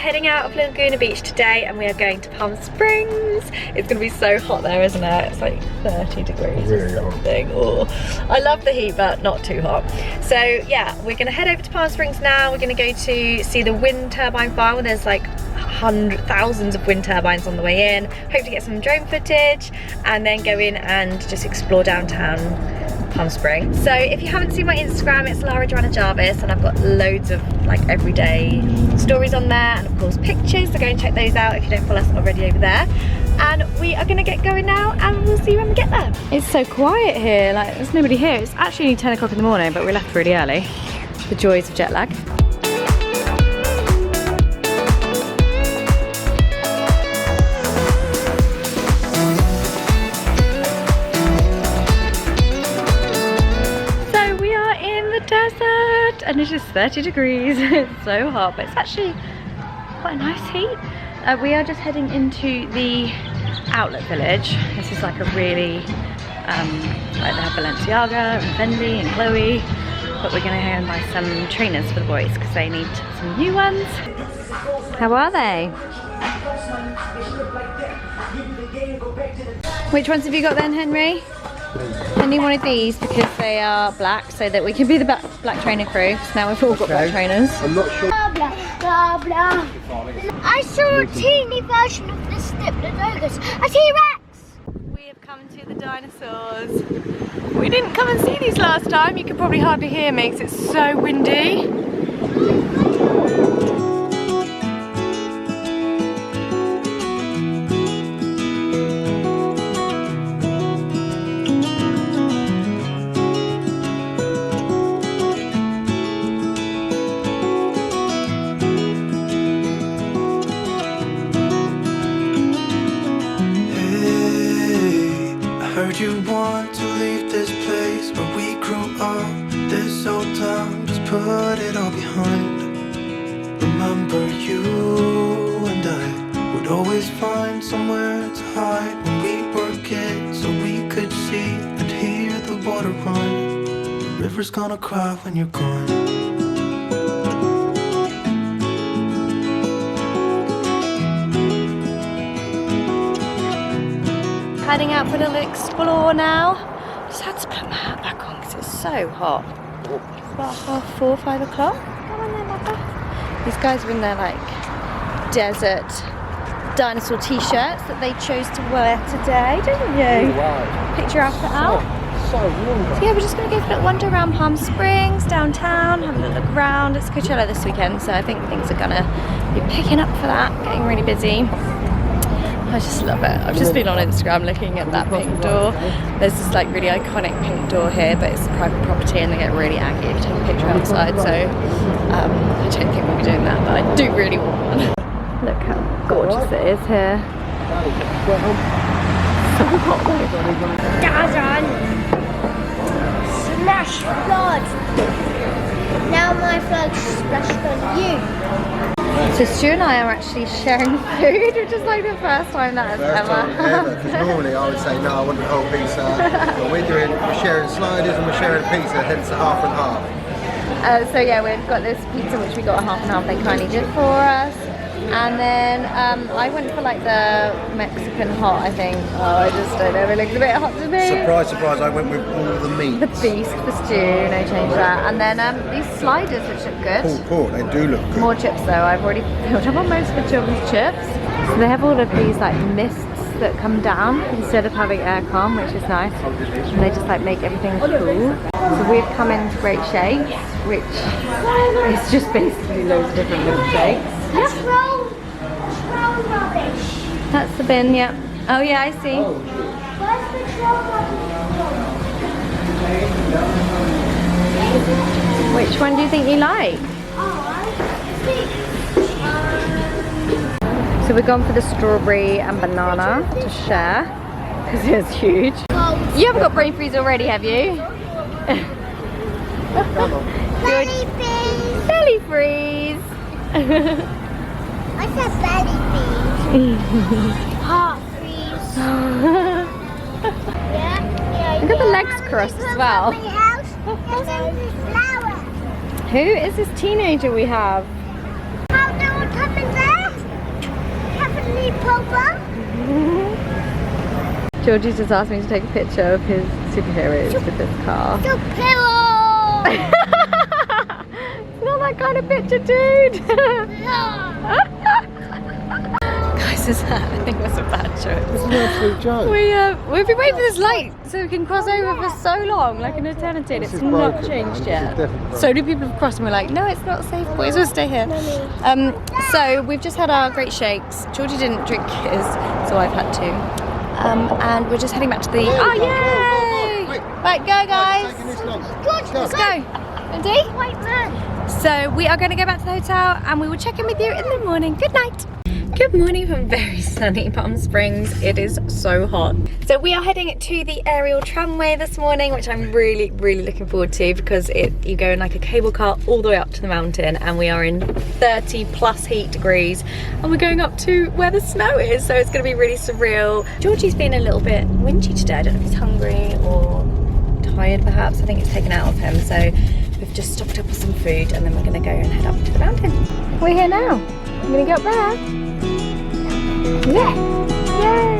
heading out of Laguna Beach today and we are going to Palm Springs. It's gonna be so hot there, isn't it? It's like 30 degrees or something. Oh, I love the heat, but not too hot. So yeah, we're gonna head over to Palm Springs now. We're gonna go to see the wind turbine farm. There's like thousands of wind turbines on the way in. Hope to get some drone footage and then go in and just explore downtown Palm Springs. So if you haven't seen my Instagram, it's Lara, Joanna, Jarvis, and I've got loads of like everyday stories on there and of course pictures, so go and check those out if you don't follow us already over there. And we are gonna get going now and we'll see you when we get there. It's so quiet here, like there's nobody here. It's actually only 10 o'clock in the morning, but we left really early. The joys of jet lag. Desert, and it's just 30 degrees. It's so hot, but it's actually quite a nice heat. We are just heading into the outlet village. This is like a really like they have Balenciaga and Fendi and Chloe, but we're gonna go and buy some trainers for the boys because they need some new ones. How are they? Which ones have you got then, Henry? Henry wanted these because they are black, so that we can be the black trainer crew. So now we've all got black trainers. I'm not sure. Blah, blah, blah. I saw a teeny version of this Diplodocus. A T-Rex! We have come to the dinosaurs. We didn't come and see these last time. You can probably hardly hear me because it's so windy. You want to leave this place where we grew up, this old town, just put it all behind. Remember you and I would always find somewhere to hide when we were kids, so we could see and hear the water run. The river's gonna cry when you're gone. Heading out for a little explore now. Just had to put my hat back on because it's so hot. It's about 4:30, 5 o'clock. Come on then, Mother. These guys are in their like desert dinosaur t-shirts that they chose to wear today, didn't you? Wow. Picked your outfit out. So So yeah, we're just going to go for a little wander around Palm Springs, downtown, have a little look around. It's Coachella this weekend, so I think things are going to be picking up for that, getting really busy. I just love it. I've just been on Instagram looking at that pink door. There's this like really iconic pink door here, but it's private property and they get really angry if you take a picture outside, so I don't think we'll be doing that, but I do really want one. Look how gorgeous it is here. So hot though. Dazan! Smash flood! Now my flood splashed on you. So Stu and I are actually sharing food, which is like the first time that has ever happened. Because normally I would say, no, I want the whole pizza. But we're sharing sliders and we're sharing pizza, hence the half and half. So yeah, we've got this pizza which we got a half and half, they kindly did for us. And then I went for like the Mexican hot, I think. Oh, I just don't know, it looks a bit hot to me. Surprise, surprise, I went with all the meat. The beast for Stu, no change that. And then these sliders which look good. Pork, they do look good. More chips though, I've already filled up on most of the children's chips. So they have all of these like mists that come down instead of having aircon, which is nice. And they just like make everything cool. So we've come into Great Shakes, which is just basically loads of different milkshakes. Let's roll rubbish. That's the bin, yeah. Oh yeah, I see. Where's the troll rubbish? Which one do you think you like? So we've gone for the strawberry and banana to share, because it's huge. You haven't got brain freeze already, have you? Belly freeze. Belly freeze. I said belly freeze. Heart freeze. Yeah. Look at the legs crossed as well. Who is this teenager we have? How do I come in there? Mommy, Papa. Georgie just asked me to take a picture of his superheroes with this car. Superhero. It's not that kind of picture, dude. Guys, I think that's a bad choice. It's an absolute joke. We've been waiting for this light so we can cross over for so long, like an eternity, and This it's is not broken, changed man. This yet. is definitely broken. So many people have crossed and we're like, no, it's not safe, boys, we'll stay here. So we've just had our great shakes. Georgie didn't drink his, so I've had to. And we're just heading back to the. Oh, yay! Right, go, guys. Let's go. Ready? Wait, man. So we are going to go back to the hotel and we will check in with you in the morning. Good night. Good morning from very sunny Palm Springs. It is so hot. So we are heading to the aerial tramway this morning, which I'm really looking forward to, because you go in like a cable car all the way up to the mountain, and we are in 30+ heat degrees, and we're going up to where the snow is, so it's going to be really surreal. Georgie's been a little bit whingy today. I don't know if he's hungry or tired perhaps. I think it's taken out of him, so we've just stocked up with some food and then we're going to go and head up to the mountain. We're here now. I'm going to go up there. Yeah. Yay!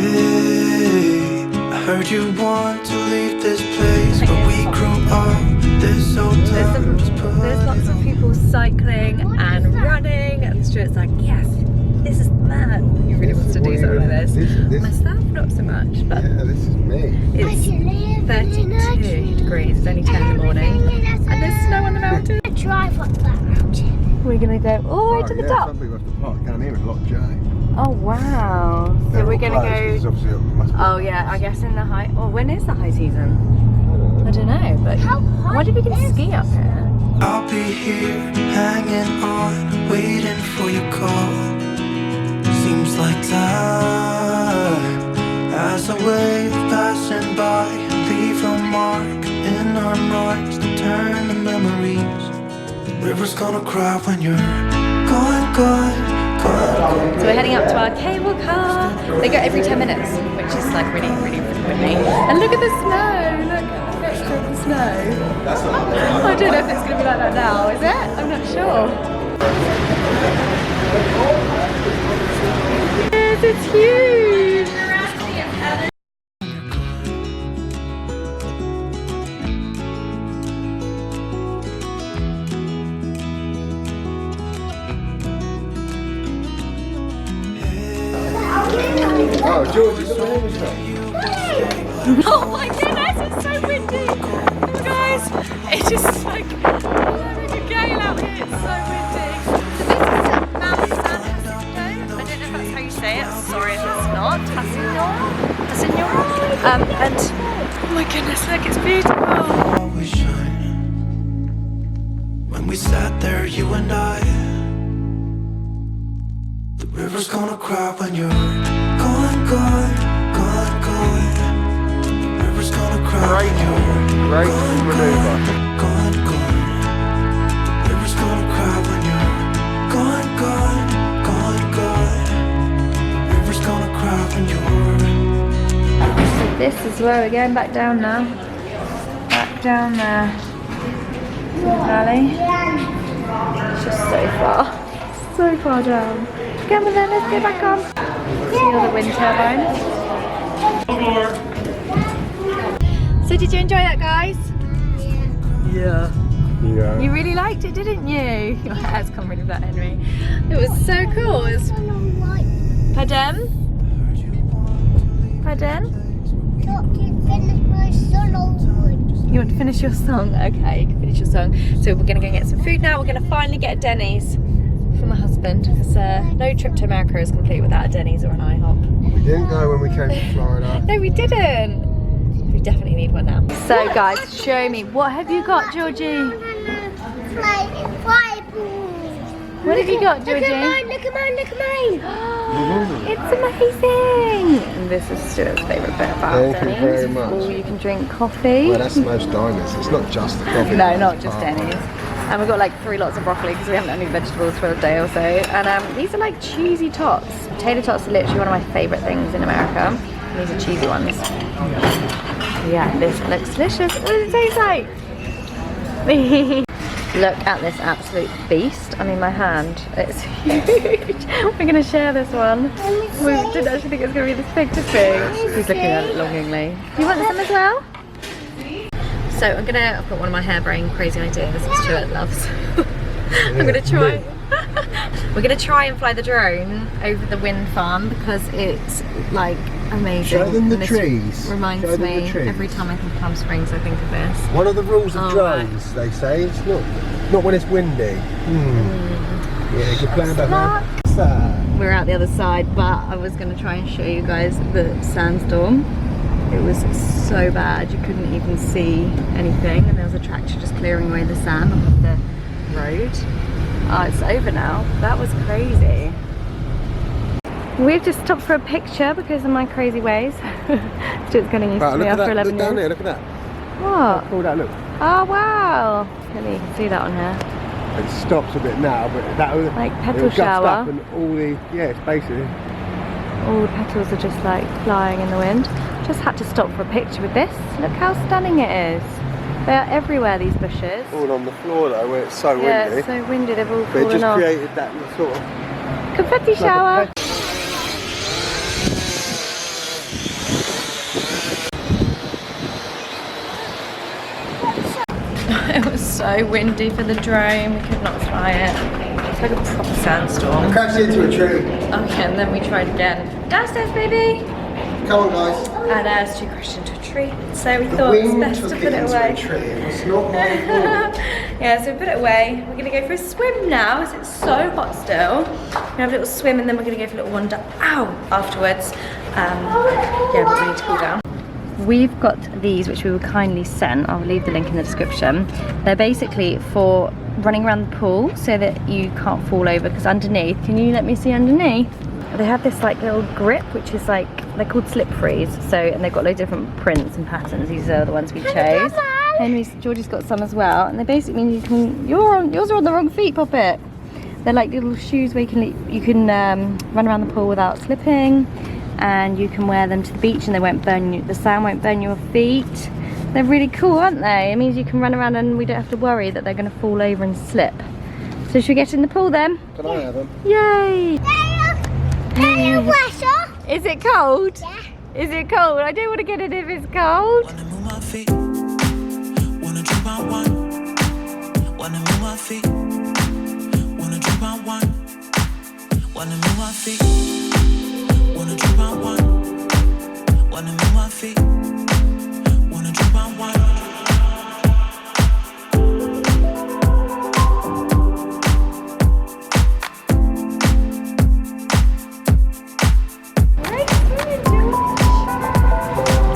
Hey, I heard you want to leave this place where we grew up. This hotel was put There's lots of people cycling and running, and Stuart's like, yes, this is mad. He really wants to do something like this. Myself, not so much, but Yeah, this is me. it's 32 degrees. It's only 10 in the morning, and there's snow on the mountain. Drive up that mountain. We're gonna go all the way to the top. Some people have to park down here in Lock J. Oh wow! So we're gonna go. Must be Oh yeah, I guess in the high. Well, when is the high season? I don't know, but How I wonder if we can ski up here. I'll be here, hanging on, waiting for your call. Seems like time as a wave passing by, leave a mark in our marks to turn to memories. The river's gonna cry when you're gone, gone, gone. So we're heading up to our cable car. They go every 10 minutes, which is like really frequently. And look at the snow. Look at the picture of the snow. I don't know if it's going to be like that now, is it? I'm not sure. Yes, it's huge. Oh, George, is the Oh my goodness, it's so windy. Oh, guys, it's just like having a gale out here. It's so windy. So this is Mount San Jacinto. I don't know if that's how you say it. Sorry if it's not. Jacinto. And oh my goodness, look, it's beautiful. Always shine. When we sat there, you and I. The river's gonna cry when you're gone, gone, gone, gone. The river's gonna cry when you're Great maneuver. gone, gone. The river's gonna cry when you're gone, gone, gone, gone. The river's gonna cry when you're. This is where we're going back down now. Back down there. Valley. It's just so far. So far down. Come on then, let's go back on. See all the wind turbines. So did you enjoy that, guys? Yeah. Yeah. You really liked it, didn't you? Your hair's come really flat, Henry. It was so cool. It was... Pardon? Pardon? You want to finish your song? Okay, you can finish your song. So we're going to go get some food now. We're going to finally get a Denny's for my husband, because no trip to America is complete without a Denny's or an IHOP. We didn't go when we came to Florida. No, we didn't. We definitely need one now. So guys, show me. What have you got, Georgie? What have you got, Georgie? Look at mine, look at mine, look at mine. It's amazing. And this is Stuart's favourite bit about Thank you Denny's. very much. Or you can drink coffee. Well, that's most diners. It's not just the coffee. No, not just Denny's. And we've got like 3 lots of broccoli because we haven't had any vegetables for a day or so. And these are like cheesy tots. Potato tots are literally one of my favourite things in America. And these are cheesy ones. Yeah, this looks delicious. What does it taste like? Look at this absolute beast. I mean, my hand, it's huge. We're gonna share this one. We didn't actually think it was gonna be this big to be. He's looking at it longingly. Do you want some as well? So I've got one of my harebrained crazy ideas that Stuart loves. I'm gonna try. We're gonna try and fly the drone over the wind farm because it's like amazing. Show them the and this trees. Reminds me every time I think of Palm Springs, I think of this. One of the rules of drones, they say, it's not when it's windy. Yeah, good plan about that. We're out the other side, but I was going to try and show you guys the sandstorm. It was so bad, you couldn't even see anything, and there was a tractor just clearing away the sand off of the road. Oh, it's over now. That was crazy. We've just stopped for a picture because of my crazy ways. Stuart's getting used to me after 11 years. Look down there, look at that. What? Oh, that look. Oh wow! Really, you can see that on here. It stops a bit now, but that was like petal shower. Up and all the it's basically all the petals are just like flying in the wind. Just had to stop for a picture with this. Look how stunning it is. They are everywhere, these bushes. All on the floor though, where it's so windy. Yeah, it's so windy. They've all fallen off. They just created that sort of confetti shower. It was so windy for the drone, we could not fly it. It's like a proper sandstorm. I crashed into a tree. Okay, and then we tried again. Downstairs, baby! Come on, guys. And Stu crashed into a tree, so we thought it was best to put it away. It's not my fault. Yeah, so we put it away. We're gonna go for a swim now, as it's so hot still. We're gonna have a little swim and then we're gonna go for a little wander afterwards. Yeah, but we need to cool down. We've got these which we were kindly sent. I'll leave the link in the description. They're basically for running around the pool so that you can't fall over, because underneath, can you let me see underneath? They have this like little grip which is like, they're called slip frees. So, and they've got loads of different prints and patterns. These are the ones we chose. Georgie's got some as well, and they basically mean you can, yours are on the wrong feet, Poppet. They're like little shoes where you can run around the pool without slipping. And you can wear them to the beach and they won't burn you, the sand won't burn your feet. They're really cool, aren't they? It means you can run around and we don't have to worry that they're going to fall over and slip. So should we get in the pool then? Can I have them? Yay! Pressure. Is it cold? Yeah. Is it cold? I don't want to get in if it's cold. Wanna move my feet, wanna drink my wine, wanna move my feet, wanna drink my wine, wanna move my feet. Wanna drink my wine, wanna move my feet, wanna drink my wine.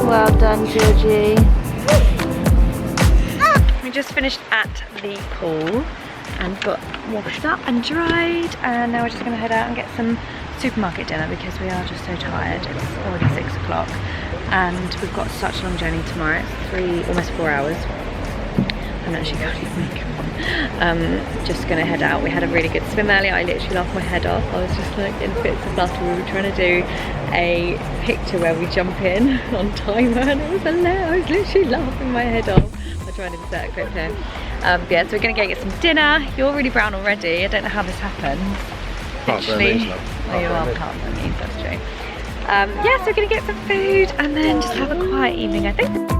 Well done, Georgie. We just finished at the pool and got washed up and dried, and now we're just going to head out and get some supermarket dinner because we are just so tired. It's already 6 o'clock and we've got such a long journey tomorrow. It's almost 4 hours. I'm actually can't even make it. Just gonna head out. We had a really good swim earlier. I literally laughed my head off. I was just like in fits of laughter. We were trying to do a picture where we jump in on timer and it was hilarious. I was literally laughing my head off. I'll try and insert a clip here. Yeah, so we're gonna go get some dinner. You're really brown already. I don't know how this happened. Literally. Oh, you are part Burmese, that's true. Yeah, so we're gonna get some food and then just have a quiet evening, I think.